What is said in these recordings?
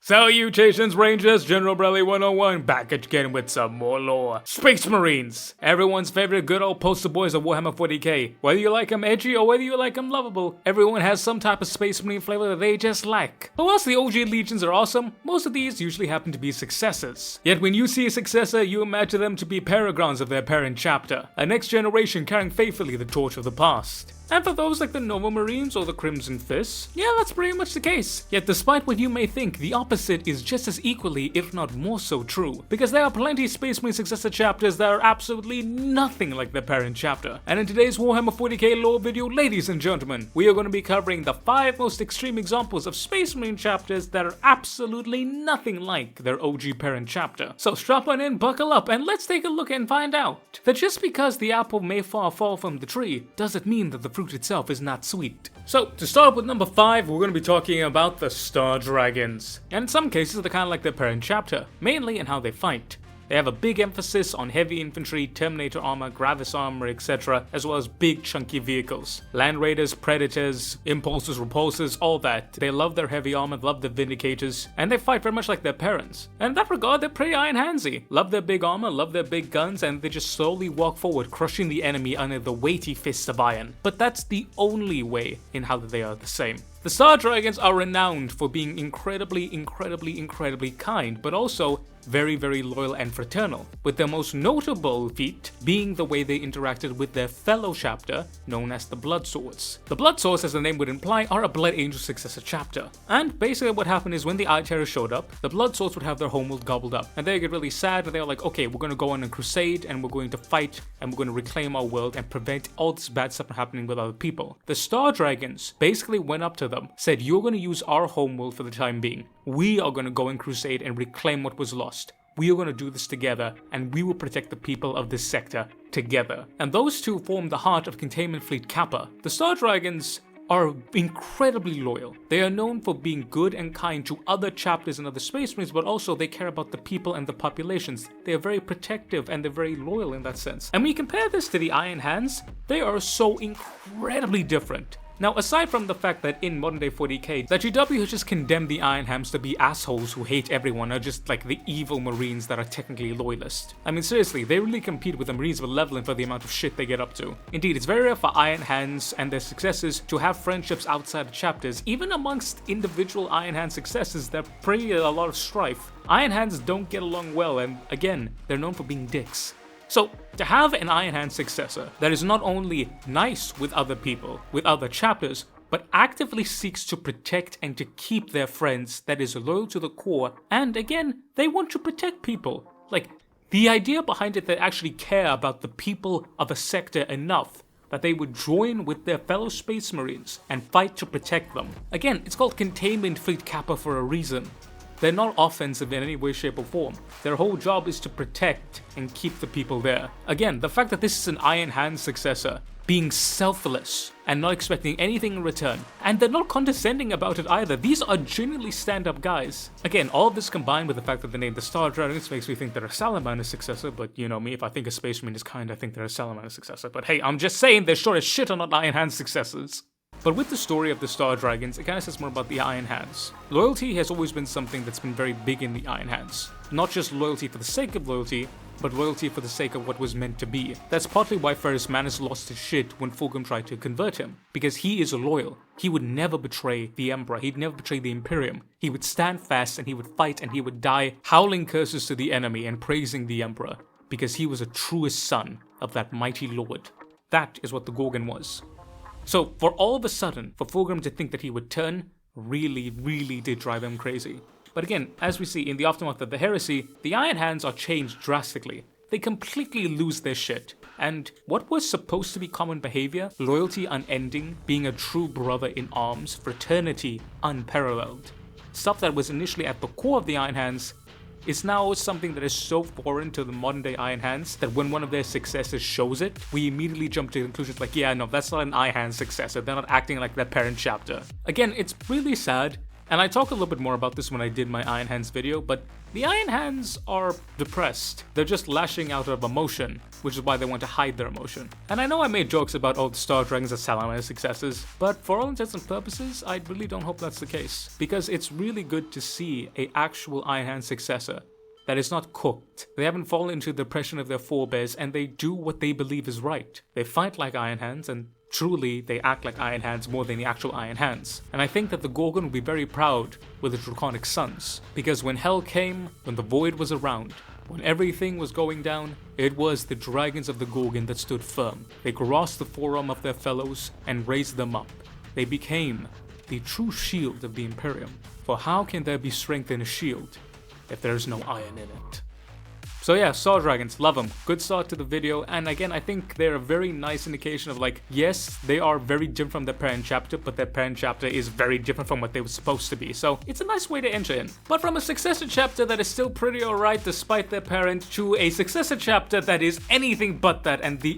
Salutations Rangers, General Bradley 101 back again with some more lore. Space Marines! Everyone's favorite good old poster boys of Warhammer 40k. Whether you like them edgy or whether you like them lovable, everyone has some type of Space Marine flavor that they just like. But whilst the OG legions are awesome, most of these usually happen to be successors. Yet when you see a successor, you imagine them to be paragons of their parent chapter, a next generation carrying faithfully the torch of the past. And for those like the Nova Marines or the Crimson Fists, yeah, that's pretty much the case. Yet despite what you may think, the opposite is just as equally, if not more so true. Because there are plenty of Space Marine Successor Chapters that are absolutely nothing like their parent chapter. And in today's Warhammer 40k lore video, ladies and gentlemen, we are going to be covering the 5 most extreme examples of Space Marine chapters that are absolutely nothing like their OG parent chapter. So strap on in, buckle up, and let's take a look and find out that just because the apple may fall from the tree, doesn't mean that the fruit itself is not sweet. So, to start with number 5, we're going to be talking about the Star Dragons. And in some cases, they're kind of like their parent chapter, mainly in how they fight. They have a big emphasis on heavy infantry, Terminator armor, Gravis armor, etc., as well as big chunky vehicles. Land Raiders, Predators, Impulsors, Repulsors, all that. They love their heavy armor, love the Vindicators, and they fight very much like their parents. And in that regard, they're pretty iron handsy. Love their big armor, love their big guns, and they just slowly walk forward, crushing the enemy under the weighty fists of iron. But that's the only way in how they are the same. The Star Dragons are renowned for being incredibly kind, but also very loyal and fraternal, with their most notable feat being the way they interacted with their fellow chapter, known as the Blood Swords. The Blood Swords, as the name would imply, are a Blood Angel Successor chapter. And basically what happened is when the Eye Terror showed up, the Blood Swords would have their homeworld gobbled up, and they get really sad, and they're like, okay, we're going to go on a crusade, and we're going to fight, and we're going to reclaim our world, and prevent all this bad stuff from happening with other people. The Star Dragons basically went up to them, said, you're going to use our homeworld for the time being. We are going to go and crusade and reclaim what was lost. We are going to do this together, and we will protect the people of this sector together. And those two form the heart of Containment Fleet Kappa. The Star Dragons are incredibly loyal. They are known for being good and kind to other chapters and other Space Marines, but also they care about the people and the populations. They are very protective and they're very loyal in that sense. And when you compare this to the Iron Hands, they are so incredibly different. Now, aside from the fact that in modern day 40k, that GW has just condemned the Iron Hands to be assholes who hate everyone, or just like the evil Marines that are technically loyalist. I mean, seriously, they really compete with the Marines of a level and for the amount of shit they get up to. Indeed, it's very rare for Iron Hands and their successors to have friendships outside of chapters. Even amongst individual Iron Hand successors, there's pretty a lot of strife. Iron Hands don't get along well, and again, they're known for being dicks. So, to have an Iron Hand successor that is not only nice with other people, with other chapters, but actively seeks to protect and to keep their friends, that is loyal to the core, and again, they want to protect people. Like, the idea behind it, they actually care about the people of a sector enough that they would join with their fellow Space Marines and fight to protect them. Again, it's called Containment Fleet Kappa for a reason. They're not offensive in any way, shape, or form. Their whole job is to protect and keep the people there. Again, the fact that this is an Iron Hand successor, being selfless and not expecting anything in return, and they're not condescending about it either. These are genuinely stand-up guys. Again, all of this combined with the fact that they named the Star Dragons makes me think they're a Salamander successor, but you know me, if I think a Space Marine is kind, I think they're a Salamander successor. But hey, I'm just saying they're sure as shit are not Iron Hand successors. But with the story of the Star Dragons, it kind of says more about the Iron Hands. Loyalty has always been something that's been very big in the Iron Hands. Not just loyalty for the sake of loyalty, but loyalty for the sake of what was meant to be. That's partly why Ferrus Manus lost his shit when Fulgrim tried to convert him, because he is loyal. He would never betray the Emperor, he'd never betray the Imperium. He would stand fast and he would fight and he would die howling curses to the enemy and praising the Emperor, because he was a truest son of that mighty lord. That is what the Gorgon was. So, for all of a sudden, for Fulgrim to think that he would turn, really did drive him crazy. But again, as we see in the aftermath of the heresy, the Iron Hands are changed drastically. They completely lose their shit. And what was supposed to be common behavior, loyalty unending, being a true brother in arms, fraternity unparalleled, stuff that was initially at the core of the Iron Hands, is now something that is so foreign to the modern day Iron Hands that when one of their successors shows it, we immediately jump to conclusions like, yeah, no, that's not an Iron Hand successor, they're not acting like their parent chapter. Again, it's really sad And I talk a little bit more about this when I did my Iron Hands video, but the Iron Hands are depressed. They're just lashing out of emotion, which is why they want to hide their emotion. And I know I made jokes about all the Star Dragons as Salamander successors, but for all intents and purposes, I really don't hope that's the case. Because it's really good to see an actual Iron Hand successor that is not cooked. They haven't fallen into the oppression of their forebears, and they do what they believe is right. They fight like Iron Hands, and truly, they act like Iron Hands more than the actual Iron Hands. And I think that the Gorgon will be very proud with the Draconic Sons, because when Hell came, when the Void was around, when everything was going down, it was the Dragons of the Gorgon that stood firm. They grasped the forearm of their fellows and raised them up. They became the true shield of the Imperium. For how can there be strength in a shield if there's no iron in it? So yeah, Star Dragons, love them. Good start to the video, and again, I think they're a very nice indication of like, yes, they are very different from their parent chapter, but their parent chapter is very different from what they were supposed to be, so it's a nice way to enter in. But from a successor chapter that is still pretty alright despite their parent, to a successor chapter that is anything but that, and the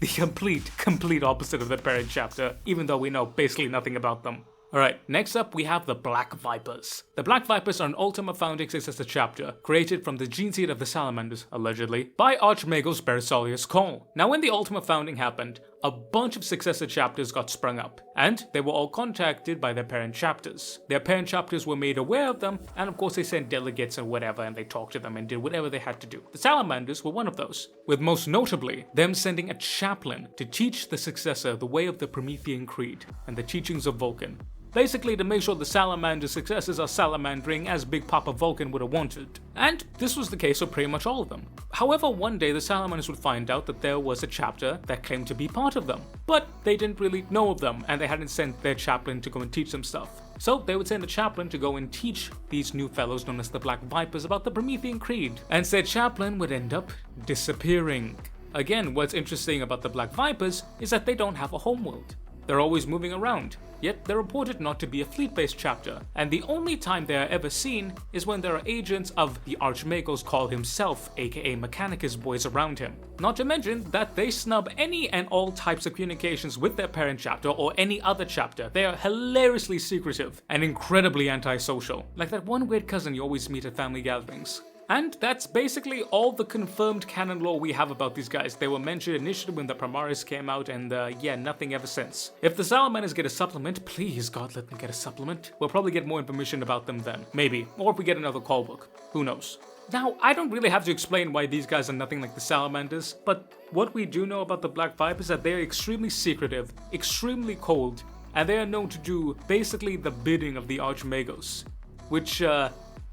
complete opposite of their parent chapter, even though we know basically nothing about them. Alright, next up we have the Black Vipers. The Black Vipers are an Ultima founding successor chapter, created from the gene seed of the Salamanders, allegedly, by Archmagos Bersalius Cole. Now when the Ultima founding happened, a bunch of successor chapters got sprung up, and they were all contacted by their parent chapters. Their parent chapters were made aware of them, and of course they sent delegates and whatever, and they talked to them and did whatever they had to do. The Salamanders were one of those, with most notably them sending a chaplain to teach the successor the way of the Promethean Creed and the teachings of Vulcan. Basically to make sure the Salamander successors are salamandering as Big Papa Vulcan would have wanted. And this was the case for pretty much all of them. However, one day the Salamanders would find out that there was a chapter that claimed to be part of them. But they didn't really know of them, and they hadn't sent their chaplain to go and teach them stuff. So they would send a chaplain to go and teach these new fellows known as the Black Vipers about the Promethean Creed. And said chaplain would end up disappearing. Again, what's interesting about the Black Vipers is that they don't have a homeworld. They're always moving around, yet they're reported not to be a fleet-based chapter, and the only time they are ever seen is when there are agents of the Archmagos Cole himself, aka Mechanicus boys around him. Not to mention that they snub any and all types of communications with their parent chapter or any other chapter. They are hilariously secretive and incredibly antisocial, like that one weird cousin you always meet at family gatherings. And that's basically all the confirmed canon lore we have about these guys. They were mentioned initially when the Primaris came out, and yeah, nothing ever since. If the Salamanders get a supplement, please God let them get a supplement. We'll probably get more information about them then. Maybe. Or if we get another call book. Who knows? Now, I don't really have to explain why these guys are nothing like the Salamanders, but what we do know about the Black Vipers is that they are extremely secretive, extremely cold, and they are known to do basically the bidding of the Archmagos, which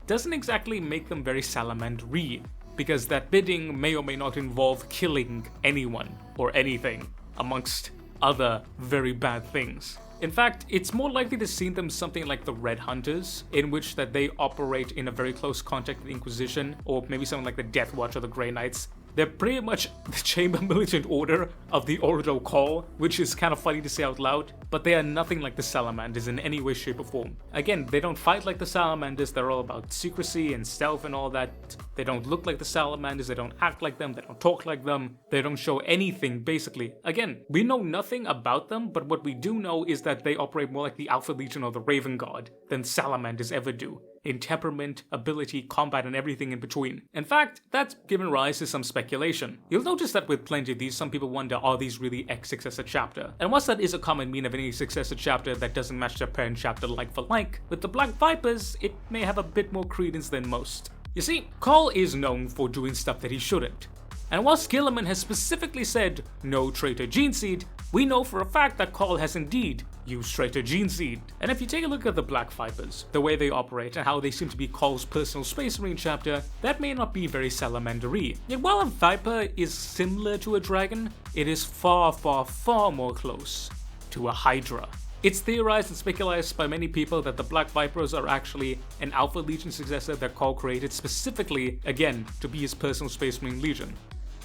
doesn't exactly make them very salamander-y, because that bidding may or may not involve killing anyone or anything, amongst other very bad things. In fact, it's more likely to see them something like the Red Hunters, in which that they operate in a very close contact with the Inquisition, or maybe something like the Death Watch or the Grey Knights. They're pretty much the Chamber Militant Order of the Ordo Call, which is kind of funny to say out loud, but they are nothing like the Salamanders in any way, shape, or form. Again, they don't fight like the Salamanders, they're all about secrecy and stealth and all that. They don't look like the Salamanders, they don't act like them, they don't talk like them, they don't show anything, basically. Again, we know nothing about them, but what we do know is that they operate more like the Alpha Legion or the Raven Guard than Salamanders ever do, in temperament, ability, combat, and everything in between. In fact, that's given rise to some speculation. You'll notice that with plenty of these, some people wonder, are these really ex-successor chapter? And whilst that is a common mean of any successor chapter that doesn't match their parent chapter like for like, with the Black Vipers, it may have a bit more credence than most. You see, Cole is known for doing stuff that he shouldn't. And while Skillerman has specifically said, no traitor gene seed, we know for a fact that Cole has indeed used traitor gene seed. And if you take a look at the Black Vipers, the way they operate and how they seem to be Cole's personal Space Marine chapter, that may not be very salamander-y. Yet while a Viper is similar to a dragon, it is far, far, far more close to a Hydra. It's theorized and speculated by many people that the Black Vipers are actually an Alpha Legion successor that Cole created specifically, again, to be his personal Space Marine Legion.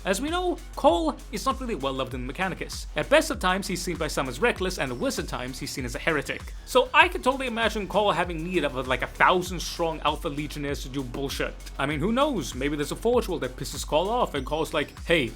As we know, Cole is not really well loved in Mechanicus. At best of times he's seen by some as reckless, and at worst of times he's seen as a heretic. So I could totally imagine Cole having need of like 1,000 strong Alpha Legionnaires to do bullshit. I mean, who knows, maybe there's a ForgeWorld that pisses Cole off and Cole's like, hey,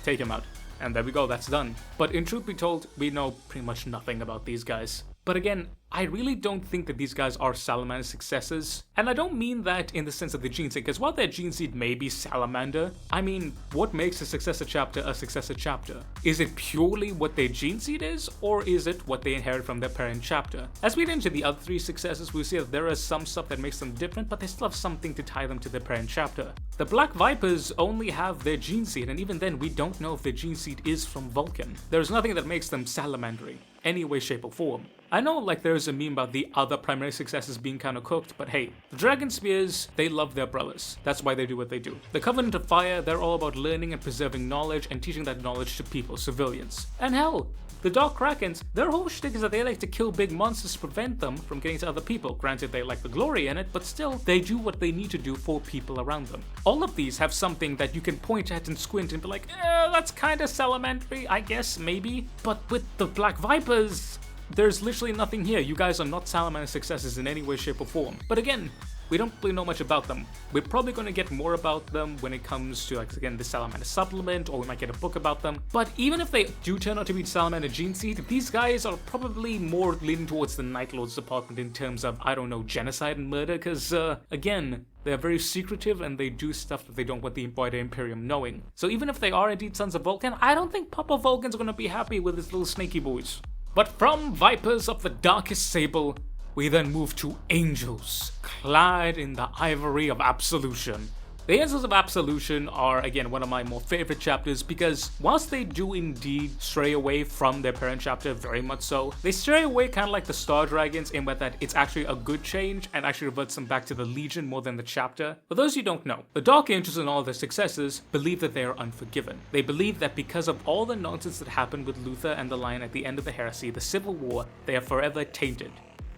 take him out. And there we go, that's done. But in truth be told, we know pretty much nothing about these guys. But again, I really don't think that these guys are Salamander successors. And I don't mean that in the sense of the gene seed, because while their gene seed may be Salamander, I mean, what makes a successor chapter a successor chapter? Is it purely what their gene seed is, or is it what they inherit from their parent chapter? As we get into the other three successors, we see that there is some stuff that makes them different, but they still have something to tie them to their parent chapter. The Black Vipers only have their gene seed, and even then we don't know if their gene seed is from Vulcan. There is nothing that makes them Salamandery, any way, shape, or form. I know, like, there's a meme about the other primary successors being kind of cooked, but hey, the Dragon Spears, they love their brothers. That's why they do what they do. The Covenant of Fire, they're all about learning and preserving knowledge and teaching that knowledge to people, civilians. And hell, the Dark Krakens, their whole shtick is that they like to kill big monsters to prevent them from getting to other people. Granted, they like the glory in it, but still, they do what they need to do for people around them. All of these have something that you can point at and squint and be like, that's kinda Salamandery, I guess, maybe. But with the Black Vipers, there's literally nothing here. You guys are not Salamander successors in any way, shape, or form. But again, we don't really know much about them. We're probably going to get more about them when it comes to, like, again, the Salamander supplement, or we might get a book about them. But even if they do turn out to be Salamander gene seed, these guys are probably more leaning towards the Night Lord's department in terms of, I don't know, genocide and murder, because, again, they're very secretive and they do stuff that they don't want the wider Imperium knowing. So even if they are indeed sons of Vulcan, I don't think Papa Vulcan's going to be happy with his little snaky boys. But from Vipers of the Darkest Sable, we then move to Angels, clad in the ivory of Absolution. The Angels of Absolution are, again, one of my more favorite chapters because whilst they do indeed stray away from their parent chapter, very much so, they stray away kind of like the Star Dragons in that it's actually a good change and actually reverts them back to the Legion more than the chapter. For those who don't know, the Dark Angels and all their successors believe that they are unforgiven. They believe that because of all the nonsense that happened with Luther and the Lion at the end of the Heresy, the Civil War, they are forever tainted.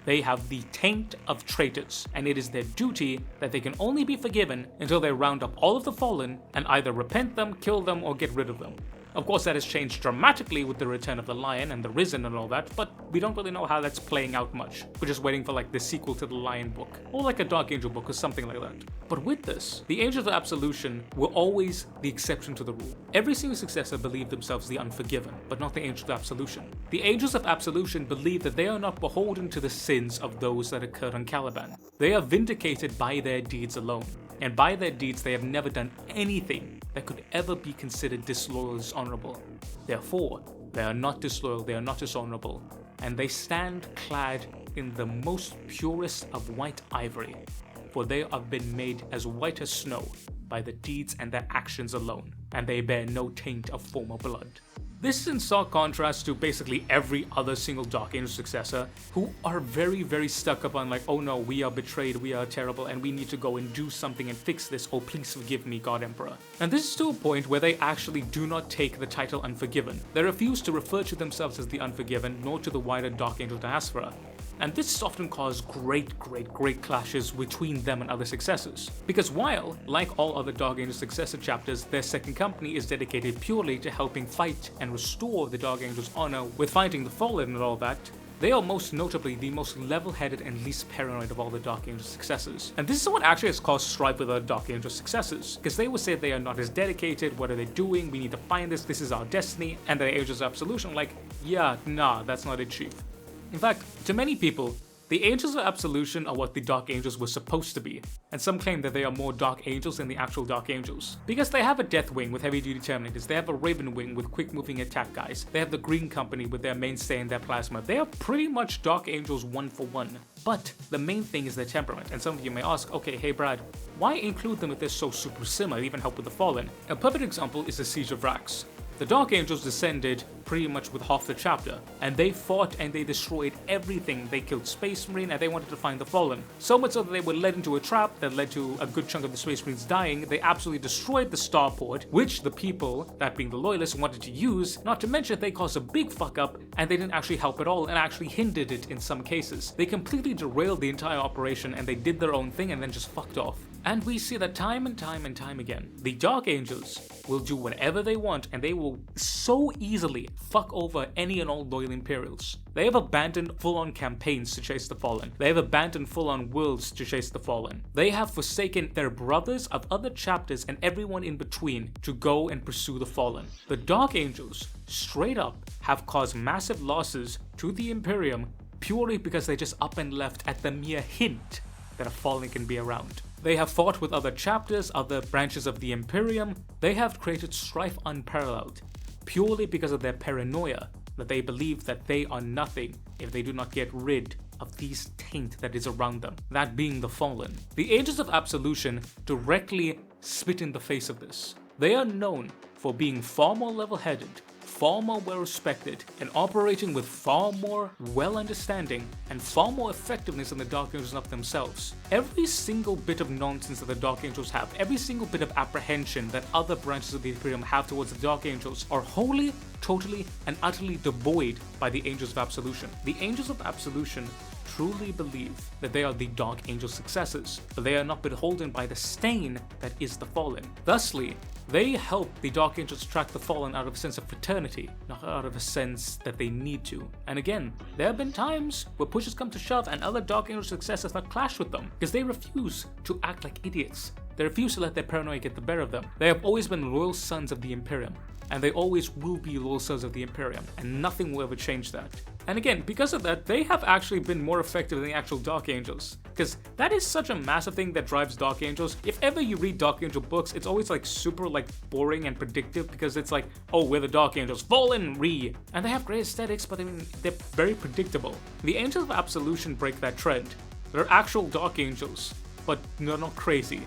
They have the taint of traitors, and it is their duty that they can only be forgiven until they round up all of the fallen and either repent them, kill them, or get rid of them. Of course, that has changed dramatically with the return of the Lion and the Risen and all that, but we don't really know how that's playing out much. We're just waiting for like the sequel to the Lion book, or like a Dark Angel book or something like that. But with this, the Angels of Absolution were always the exception to the rule. Every single successor believed themselves the Unforgiven, but not the Angels of Absolution. The Angels of Absolution believe that they are not beholden to the sins of those that occurred on Caliban. They are vindicated by their deeds alone. And by their deeds, they have never done anything that could ever be considered disloyal or dishonorable. Therefore, they are not disloyal, they are not dishonorable, and they stand clad in the most purest of white ivory, for they have been made as white as snow by the deeds and their actions alone, and they bear no taint of former blood. This is in stark contrast to basically every other single Dark Angel successor who are very, very stuck up on like, oh no, we are betrayed, we are terrible, and we need to go and do something and fix this, oh please forgive me, God Emperor. And this is to a point where they actually do not take the title Unforgiven. They refuse to refer to themselves as the Unforgiven, nor to the wider Dark Angel diaspora. And this has often caused great clashes between them and other successors. Because while, like all other Dark Angel Successor chapters, their second company is dedicated purely to helping fight and restore the Dark Angel's honor with fighting the Fallen and all that, they are most notably the most level-headed and least paranoid of all the Dark Angel successors. And this is what actually has caused strife with other Dark Angel successors, because they will say they are not as dedicated, what are they doing, we need to find this is our destiny, and the Angels of Absolution like, yeah, nah, that's not it, chief. In fact, to many people, the Angels of Absolution are what the Dark Angels were supposed to be, and some claim that they are more Dark Angels than the actual Dark Angels. Because they have a Death Wing with heavy-duty Terminators, they have a Raven Wing with quick-moving attack guys, they have the Green Company with their mainstay and their plasma. They are pretty much Dark Angels one for one. But the main thing is their temperament, and some of you may ask, okay, hey Brad, why include them if they're so super similar, even help with the Fallen? A perfect example is the Siege of Rax. The Dark Angels descended pretty much with half the chapter, and they fought and they destroyed everything. They killed Space Marine and they wanted to find the Fallen. So much so that they were led into a trap that led to a good chunk of the Space Marines dying. They absolutely destroyed the starport, which the people, that being the Loyalists, wanted to use, not to mention they caused a big fuck up and they didn't actually help at all and actually hindered it in some cases. They completely derailed the entire operation and they did their own thing and then just fucked off. And we see that time and time again. The Dark Angels will do whatever they want and they will so easily fuck over any and all loyal Imperials. They have abandoned full-on campaigns to chase the Fallen. They have abandoned full-on worlds to chase the Fallen. They have forsaken their brothers of other chapters and everyone in between to go and pursue the Fallen. The Dark Angels, straight up, have caused massive losses to the Imperium purely because they just up and left at the mere hint that a Fallen can be around. They have fought with other chapters, other branches of the Imperium. They have created strife unparalleled, purely because of their paranoia that they believe that they are nothing if they do not get rid of this taint that is around them, that being the Fallen. The Agents of Absolution directly spit in the face of this. They are known for being far more level-headed, far more well-respected, and operating with far more well-understanding and far more effectiveness than the Dark Angels of themselves. Every single bit of nonsense that the Dark Angels have, every single bit of apprehension that other branches of the Imperium have towards the Dark Angels are wholly, totally, and utterly devoid by the Angels of Absolution. The Angels of Absolution truly believe that they are the Dark Angel successors, but they are not beholden by the stain that is the Fallen. Thusly, they help the Dark Angels track the Fallen out of a sense of fraternity, not out of a sense that they need to. And again, there have been times where pushes come to shove and other Dark Angel successors have clashed with them, because they refuse to act like idiots. They refuse to let their paranoia get the better of them. They have always been loyal sons of the Imperium, and they always will be loyal sons of the Imperium, and nothing will ever change that. And again, because of that, they have actually been more effective than the actual Dark Angels, because that is such a massive thing that drives Dark Angels. If ever you read Dark Angel books, it's always like super like boring and predictive, because it's like, oh, we're the Dark Angels, Fallen, and they have great aesthetics, but I mean, they're very predictable. The Angels of Absolution break that trend. They're actual Dark Angels, but they're not crazy.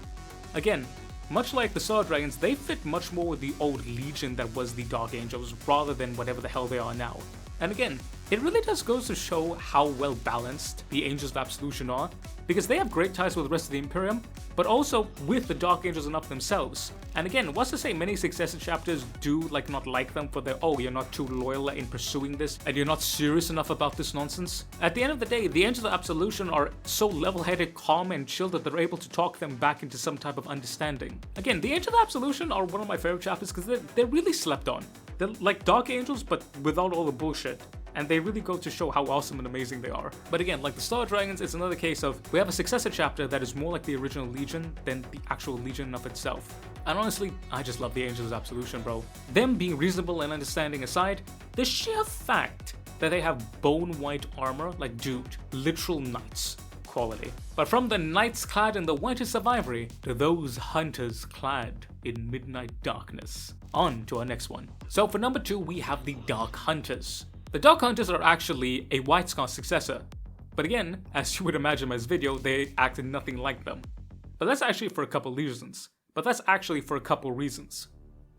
Again, much like the Star Dragons, they fit much more with the old Legion that was the Dark Angels, rather than whatever the hell they are now. And again, it really does go to show how well balanced the Angels of Absolution are, because they have great ties with the rest of the Imperium, but also with the Dark Angels enough themselves. And again, what's to say many Successor Chapters do not like them for their, oh, you're not too loyal in pursuing this, and you're not serious enough about this nonsense. At the end of the day, the Angels of Absolution are so level-headed, calm, and chill that they're able to talk them back into some type of understanding. Again, the Angels of Absolution are one of my favorite chapters because they're really slept on. They're like Dark Angels, but without all the bullshit. And they really go to show how awesome and amazing they are. But again, like the Star Dragons, it's another case of we have a Successor chapter that is more like the original Legion than the actual Legion of itself. And honestly, I just love the Angels of Absolution, bro. Them being reasonable and understanding aside, the sheer fact that they have bone white armor, like dude, literal knights quality. But from the knights clad in the whitest of ivory to those hunters clad in midnight darkness. On to our next one. So for number 2, we have the Dark Hunters. The Dark Hunters are actually a White Scar successor, but again, as you would imagine in this video, they acted nothing like them. But that's actually for a couple reasons.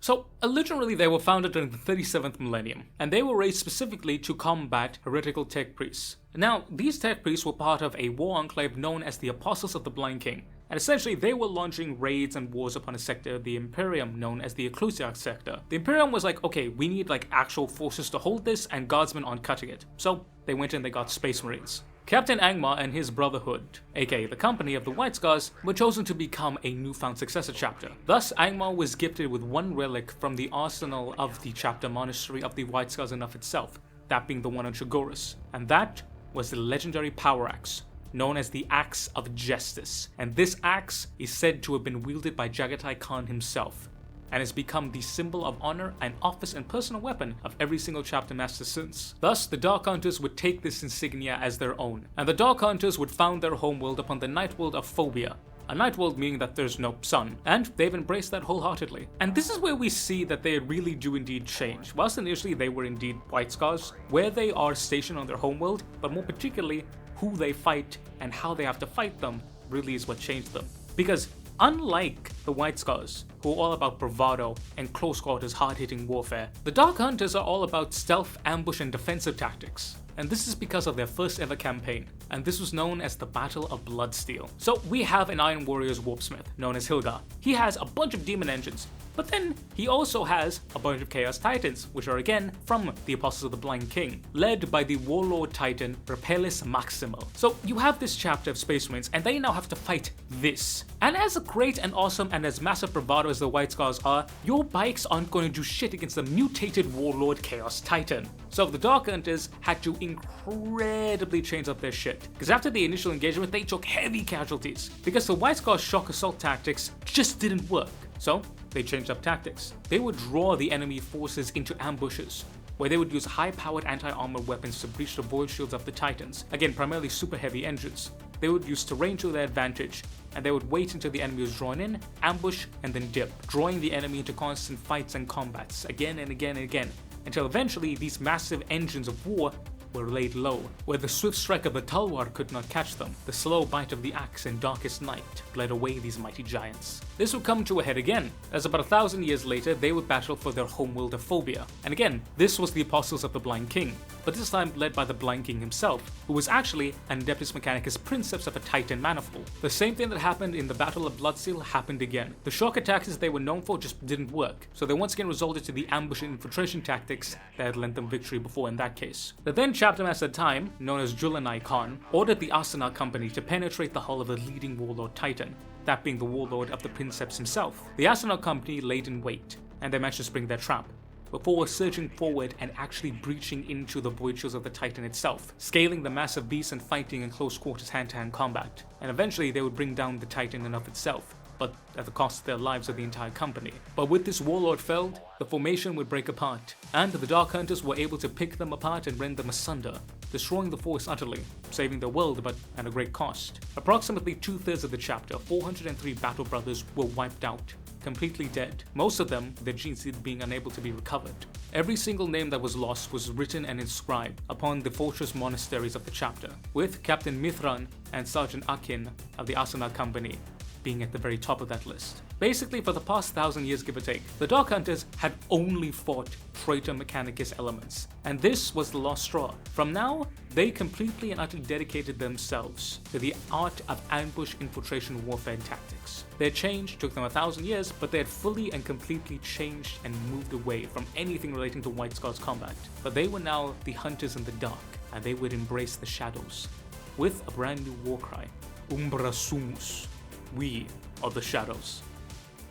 So, originally they were founded during the 37th millennium, and they were raised specifically to combat heretical tech priests. Now, these tech priests were part of a war enclave known as the Apostles of the Blind King, and essentially they were launching raids and wars upon a sector of the Imperium known as the Ecclesiarch sector. The Imperium was like, okay, we need like actual forces to hold this, and guardsmen aren't cutting it. So they went and they got Space Marines. Captain Angmar and his Brotherhood, aka the Company of the White Scars, were chosen to become a newfound successor chapter. Thus, Angmar was gifted with one relic from the arsenal of the chapter monastery of the White Scars enough itself, that being the one on Chagoris, and that was the legendary power axe, known as the Axe of Justice. And this axe is said to have been wielded by Jagatai Khan himself, and has become the symbol of honor and office and personal weapon of every single chapter master since. Thus, the Dark Hunters would take this insignia as their own, and the Dark Hunters would found their homeworld upon the night world of Phobia. A night world meaning that there's no sun, and they've embraced that wholeheartedly. And this is where we see that they really do indeed change. Whilst initially they were indeed White Scars, where they are stationed on their homeworld, but more particularly who they fight and how they have to fight them really is what changed them. Because unlike the White Scars, who are all about bravado and close quarters hard-hitting warfare, the Dark Hunters are all about stealth, ambush, and defensive tactics. And this is because of their first ever campaign, and this was known as the Battle of Bloodsteel. So we have an Iron Warrior's Warpsmith, known as Hilgar. He has a bunch of demon engines, but then he also has a bunch of Chaos Titans, which are again from the Apostles of the Blind King, led by the Warlord Titan Repelis Maximal. So you have this chapter of Space Marines, and they now have to fight this. And as great and awesome and as massive bravado as the White Scars are, your bikes aren't going to do shit against the mutated Warlord Chaos Titan. So the Dark Hunters had to incredibly change up their shit, because after the initial engagement they took heavy casualties, because the White Scars shock assault tactics just didn't work. So they changed up tactics. They would draw the enemy forces into ambushes, where they would use high-powered anti-armor weapons to breach the void shields of the Titans, again primarily super heavy engines. They would use terrain to their advantage, and they would wait until the enemy was drawn in, ambush, and then dip, drawing the enemy into constant fights and combats, again and again and again, until eventually these massive engines of war were laid low, where the swift strike of the Talwar could not catch them. The slow bite of the axe in darkest night bled away these mighty giants. This would come to a head again, as about 1,000 years later they would battle for their homeworld of Phobia. And again, this was the Apostles of the Blind King, but this time led by the Blind King himself, who was actually an Adeptus Mechanicus Princeps of a Titan manifold. The same thing that happened in the Battle of Bloodseal happened again. The shock attacks they were known for just didn't work, so they once again resorted to the ambush and infiltration tactics that had lent them victory before in that case. The then chapter master at the time, known as Julanai Khan, ordered the Asana Company to penetrate the hull of the leading warlord Titan, that being the warlord of the Princeps himself. The Asana Company laid in wait, and they managed to spring their trap, before surging forward and actually breaching into the void shields of the Titan itself, scaling the massive beast and fighting in close quarters hand-to-hand combat. And eventually they would bring down the Titan in of itself, but at the cost of their lives of the entire company. But with this warlord felled, the formation would break apart, and the Dark Hunters were able to pick them apart and rend them asunder, destroying the force utterly, saving the world but at a great cost. Approximately 2/3 of the chapter, 403 battle brothers, were wiped out, completely dead, most of them, their gene seed being unable to be recovered. Every single name that was lost was written and inscribed upon the fortress monasteries of the chapter, with Captain Mithran and Sergeant Akin of the Asana Company being at the very top of that list. Basically, for the past 1,000 years, give or take, the Dark Hunters had only fought traitor Mechanicus elements, and this was the last straw. From now, they completely and utterly dedicated themselves to the art of ambush infiltration warfare tactics. Their change took them 1,000 years, but they had fully and completely changed and moved away from anything relating to White Scar's combat. But they were now the hunters in the dark, and they would embrace the shadows with a brand new war cry: Umbra Sumus. We are the shadows.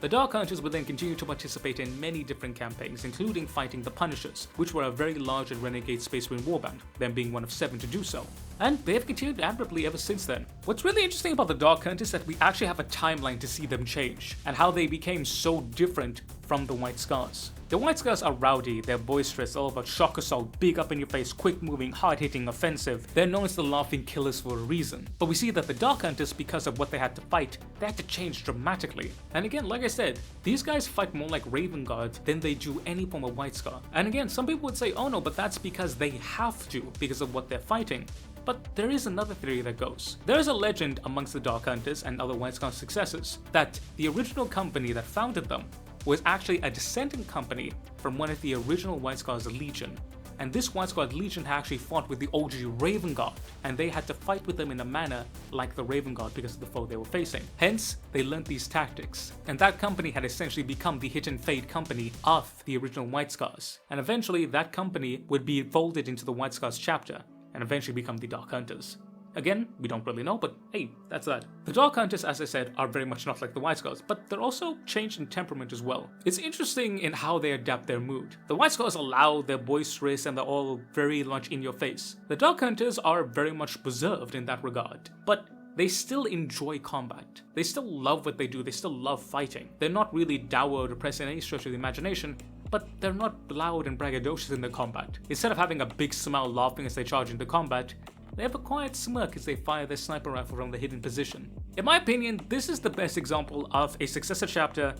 The Dark Hunters would then continue to participate in many different campaigns, including fighting the Punishers, which were a very large and renegade Space Marine warband, them being one of 7 to do so. And they have continued admirably ever since then. What's really interesting about the Dark Hunters is that we actually have a timeline to see them change, and how they became so different from the White Scars. The White Scars are rowdy, they're boisterous, all about shock assault, big up in your face, quick moving, hard hitting, offensive. They're known as the laughing killers for a reason. But we see that the Dark Hunters, because of what they had to fight, they had to change dramatically. And again, like I said, these guys fight more like Raven Guards than they do any form of White Scar. And again, some people would say, oh no, but that's because they have to, because of what they're fighting. But there is another theory that goes. There is a legend amongst the Dark Hunters and other White Scar successors that the original company that founded them was actually a descendant company from one of the original White Scar's Legion. And this White Scar Legion had actually fought with the OG Raven Guard, and they had to fight with them in a manner like the Raven Guard because of the foe they were facing. Hence, they learned these tactics, and that company had essentially become the hit and fade company of the original White Scars. And eventually, that company would be folded into the White Scars chapter, and eventually become the Dark Hunters. Again, we don't really know, but hey, that's that. The Dark Hunters, as I said, are very much not like the White Scars, but they're also changed in temperament as well. It's interesting in how they adapt their mood. The White Scars are loud, they're boisterous, and they're all very much in your face. The Dark Hunters are very much preserved in that regard, but they still enjoy combat. They still love what they do, they still love fighting. They're not really dour or depressed in any stretch of the imagination, but they're not loud and braggadocious in their combat. Instead of having a big smile laughing as they charge into combat, they have a quiet smirk as they fire their sniper rifle from the hidden position. In my opinion, this is the best example of a successor chapter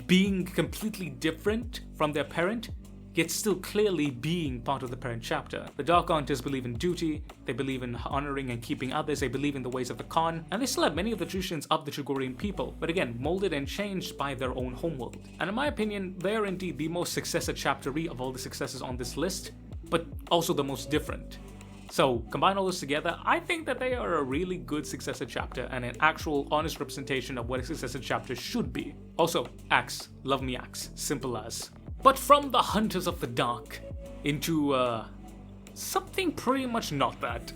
being completely different from their parent, yet still clearly being part of the parent chapter. The Dark Hunters believe in duty, they believe in honoring and keeping others, they believe in the ways of the Khan, and they still have many of the traditions of the Chagorian people, but again, molded and changed by their own homeworld. And in my opinion, they are indeed the most successor chapter-y of all the successors on this list, but also the most different. So, combine all this together, I think that they are a really good successor chapter and an actual honest representation of what a successor chapter should be. Also, Axe. Love me Axe. Simple as. But from the Hunters of the Dark into, something pretty much not that.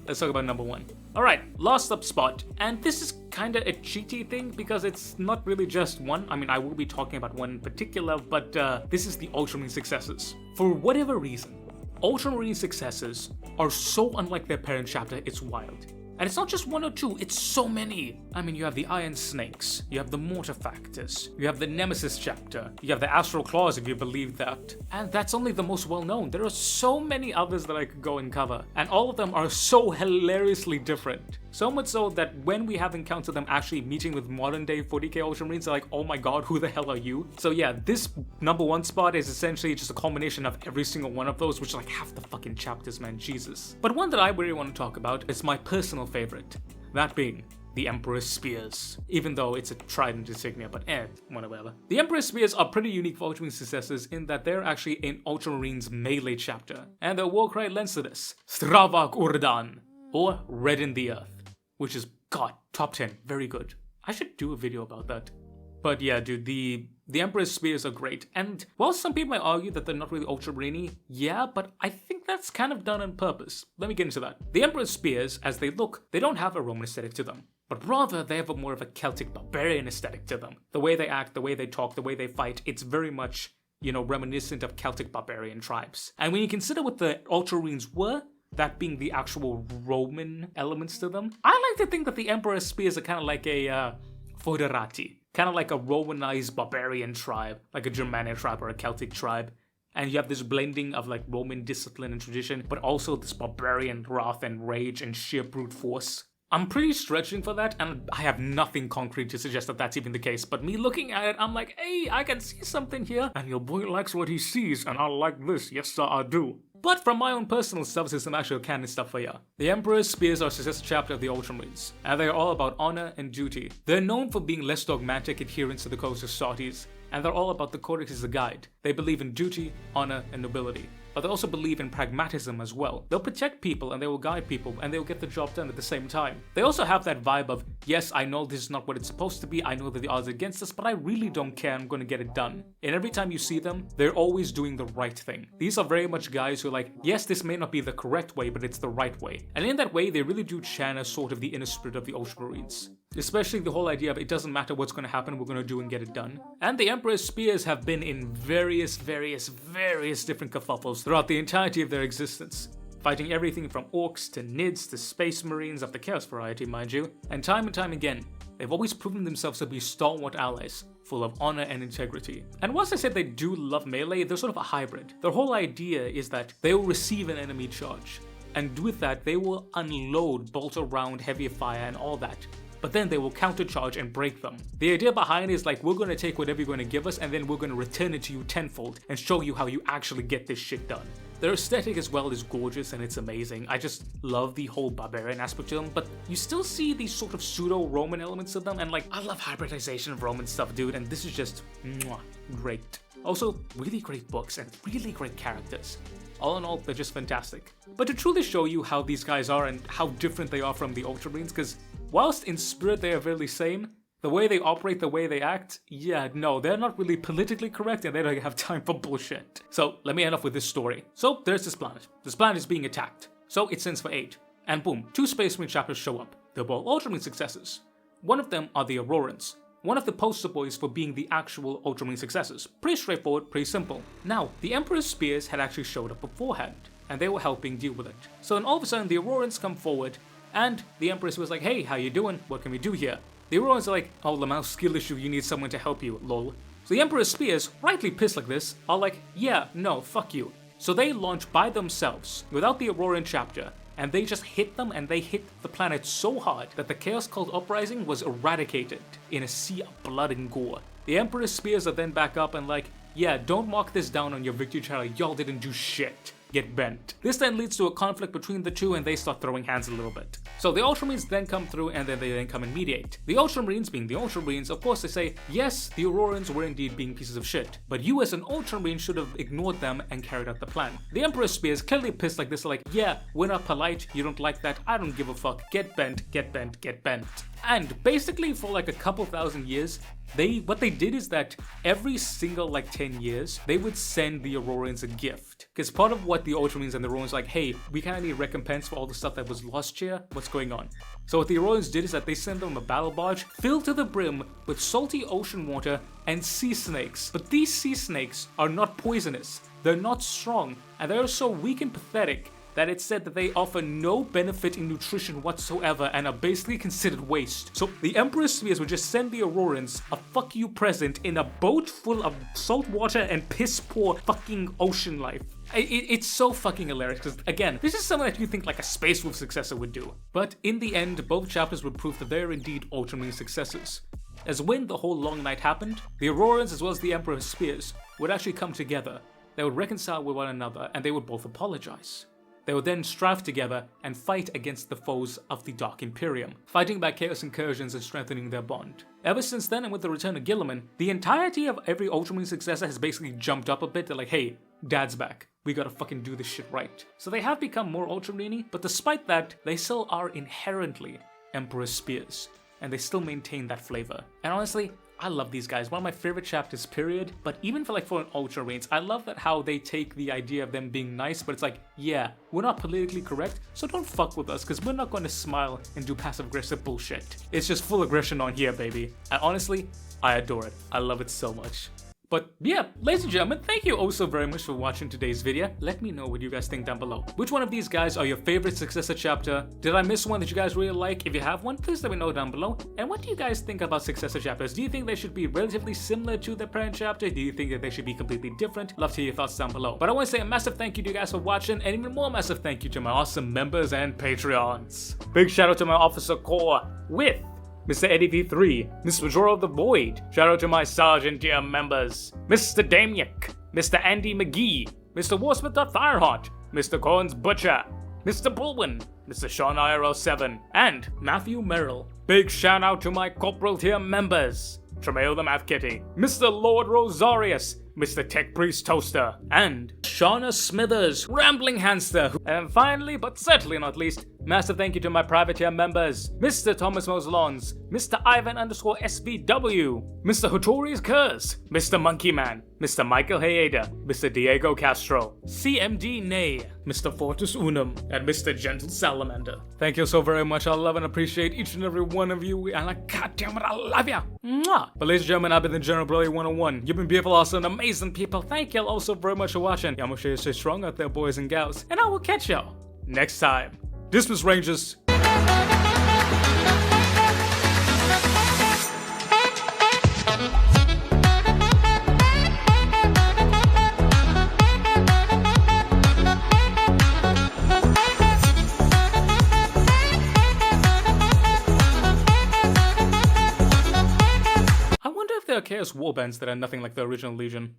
Let's talk about number 1. Alright, last up spot, and this is kinda a cheaty thing because it's not really just one. I mean, I will be talking about one in particular, but this is the Ultramarine Successors. For whatever reason, Ultramarine Successors are so unlike their parent chapter, it's wild. And it's not just one or two, it's so many. I mean, you have the Iron Snakes, you have the Mortifactors, you have the Nemesis chapter, you have the Astral Claws if you believe that. And that's only the most well known. There are so many others that I could go and cover, and all of them are so hilariously different. So much so that when we have encountered them actually meeting with modern day 40k Ultramarines, they're like, oh my god, who the hell are you? So yeah, this number one spot is essentially just a culmination of every single one of those, which is like half the fucking chapters, man, Jesus. But one that I really want to talk about is my personal favorite, that being the Emperor's Spears. Even though it's a trident insignia, but whatever. The Emperor's Spears are pretty unique for Ultramarine Successors in that they're actually in Ultramarines melee chapter, and their war cry lends to this: Stravak Urdan, or Redden the Earth. Which is, god, top 10, very good. I should do a video about that. But yeah, dude, the Emperor's Spears are great, and while some people might argue that they're not really Ultramarine-y, yeah, but I think that's kind of done on purpose. Let me get into that. The Emperor's Spears, as they look, they don't have a Roman aesthetic to them, but rather they have more of a Celtic barbarian aesthetic to them. The way they act, the way they talk, the way they fight, it's very much, you know, reminiscent of Celtic barbarian tribes. And when you consider what the Ultramarines were, that being the actual Roman elements to them, I like to think that the Emperor's Spears are kind of like a Foederati, kind of like a Romanized barbarian tribe, like a Germanic tribe or a Celtic tribe. And you have this blending of like Roman discipline and tradition, but also this barbarian wrath and rage and sheer brute force. I'm pretty stretching for that, and I have nothing concrete to suggest that that's even the case, but me looking at it, I'm like, hey, I can see something here, and your boy likes what he sees, and I like this, yes sir, I do. But from my own personal stuff, there's some actual canon stuff for ya. The Emperor's Spears are a successor chapter of the Ultramarines, and they are all about honor and duty. They're known for being less dogmatic adherents to the codes of Societies, and they're all about the Codex as a guide. They believe in duty, honor, and nobility. But they also believe in pragmatism as well. They'll protect people and they will guide people and they will get the job done at the same time. They also have that vibe of, yes, I know this is not what it's supposed to be, I know that the odds are against us, but I really don't care, I'm gonna get it done. And every time you see them, they're always doing the right thing. These are very much guys who are like, yes, this may not be the correct way, but it's the right way. And in that way, they really do channel sort of the inner spirit of the Ultramarines. Especially the whole idea of it doesn't matter what's going to happen, we're going to do and get it done. And the Emperor's Spears have been in various different kerfuffles throughout the entirety of their existence, fighting everything from orcs to nids to space marines of the chaos variety, mind you, and time again, they've always proven themselves to be stalwart allies, full of honor and integrity. And whilst I said they do love melee, they're sort of a hybrid. Their whole idea is that they will receive an enemy charge, and with that, they will unload bolter round, heavy fire, and all that. But then they will countercharge and break them. The idea behind it is like, we're going to take whatever you're going to give us and then we're going to return it to you tenfold and show you how you actually get this shit done. Their aesthetic as well is gorgeous and it's amazing. I just love the whole barbarian aspect to them, but you still see these sort of pseudo-Roman elements to them, and like, I love hybridization of Roman stuff, dude, and this is just great. Also, really great books and really great characters. All in all, they're just fantastic. But to truly show you how these guys are and how different they are from the Ultramarines, because whilst in spirit they are very same, the way they operate, the way they act, yeah, no, they're not really politically correct and they don't have time for bullshit. So let me end off with this story. So there's this planet. This planet is being attacked. So it sends for aid. And boom, 2 Space Marine chapters show up. They're both Ultramarine successors. One of them are the Aurorans, one of the poster boys for being the actual Ultramarine successors. Pretty straightforward, pretty simple. Now, the Emperor's Spears had actually showed up beforehand, and they were helping deal with it. So then all of a sudden the Aurorans come forward, and the Empress was like, hey, how you doing? What can we do here? The Aurorans are like, oh, Lamau, skill issue, you need someone to help you, lol. So the Emperor's Spears, rightly pissed like this, are like, yeah, no, fuck you. So they launch by themselves, without the Auroran chapter, and they just hit them, and they hit the planet so hard that the Chaos Cult Uprising was eradicated in a sea of blood and gore. The Emperor's Spears are then back up and like, yeah, don't mark this down on your victory channel, y'all didn't do shit. Get bent. This then leads to a conflict between the two and they start throwing hands a little bit. So the Ultramarines then come through and then they then come and mediate. The Ultramarines, being the Ultramarines, of course they say, yes, the Aurorans were indeed being pieces of shit, but you as an Ultramarine should have ignored them and carried out the plan. The Emperor's Spears clearly pissed like this, like, yeah, we're not polite, you don't like that, I don't give a fuck, get bent, get bent, get bent. And basically for like a couple thousand years, what they did is that every single like 10 years, they would send the Aurorans a gift. Because part of what the Ultramarines and the Aurorans like, hey, we kind of need recompense for all the stuff that was lost here, what's going on? So what the Aurorans did is that they sent them a battle barge filled to the brim with salty ocean water and sea snakes. But these sea snakes are not poisonous, they're not strong, and they're so weak and pathetic that it said that they offer no benefit in nutrition whatsoever and are basically considered waste. So the Emperor's Spears would just send the Aurorans a fuck you present in a boat full of salt water and piss poor fucking ocean life. It's so fucking hilarious because, again, this is something that you think like a Space Wolf successor would do. But in the end, both chapters would prove that they're indeed Ultramarine successors. As when the whole long night happened, the Aurorans as well as the Emperor's Spears would actually come together. They would reconcile with one another and they would both apologize. They would then strive together and fight against the foes of the Dark Imperium, fighting back chaos incursions and strengthening their bond. Ever since then, and with the return of Guilliman, the entirety of every Ultramarine successor has basically jumped up a bit. They're like, hey, Dad's back. We gotta fucking do this shit right. So they have become more Ultramarine-y, but despite that, they still are inherently Emperor's Spears, and they still maintain that flavor. And honestly, I love these guys. One of my favorite chapters, period. But even for an Ultramarines, I love that how they take the idea of them being nice, but it's like, yeah, we're not politically correct, so don't fuck with us, because we're not going to smile and do passive-aggressive bullshit. It's just full aggression on here, baby. And honestly, I adore it. I love it so much. But yeah, ladies and gentlemen, thank you also very much for watching today's video. Let me know what you guys think down below. Which one of these guys are your favorite successor chapter? Did I miss one that you guys really like? If you have one, please let me know down below. And what do you guys think about successor chapters? Do you think they should be relatively similar to the parent chapter? Do you think that they should be completely different? Love to hear your thoughts down below. But I want to say a massive thank you to you guys for watching, and even more massive thank you to my awesome members and Patreons. Big shout out to my Officer Corps with Mr. Eddie V3, Miss Majora of the Void, shout out to my Sergeant tier members, Mr. Damiak, Mr. Andy McGee, Mr. Warsmith.Fireheart, Mr. Corns Butcher, Mr. Bulwin, Mr. Sean IRL7, and Matthew Merrill. Big shout out to my Corporal tier members, Tremail the Math Kitty, Mr. Lord Rosarius, Mr. Tech Priest Toaster, and Shauna Smithers, Rambling Hamster. And finally, but certainly not least, massive thank you to my privateer members, Mr. Thomas Moslons, Mr. Ivan_SVW, Mr. Hotori's Curse, Mr. Monkey Man, Mr. Michael Hayeda, Mr. Diego Castro, CMD Nay, Mr. Fortus Unum, and Mr. Gentle Salamander. Thank you so very much. I love and appreciate each and every one of you, and goddamn it, I love ya. Mwah. But ladies and gentlemen, I've been the General Brilliant 101. You've been beautiful, awesome, amazing people. Thank y'all also very much for watching. Y'all make sure you stay strong out there, boys and gals, and I will catch y'all next time. This was Rangers. I wonder if there are Chaos Warbands that are nothing like the original Legion.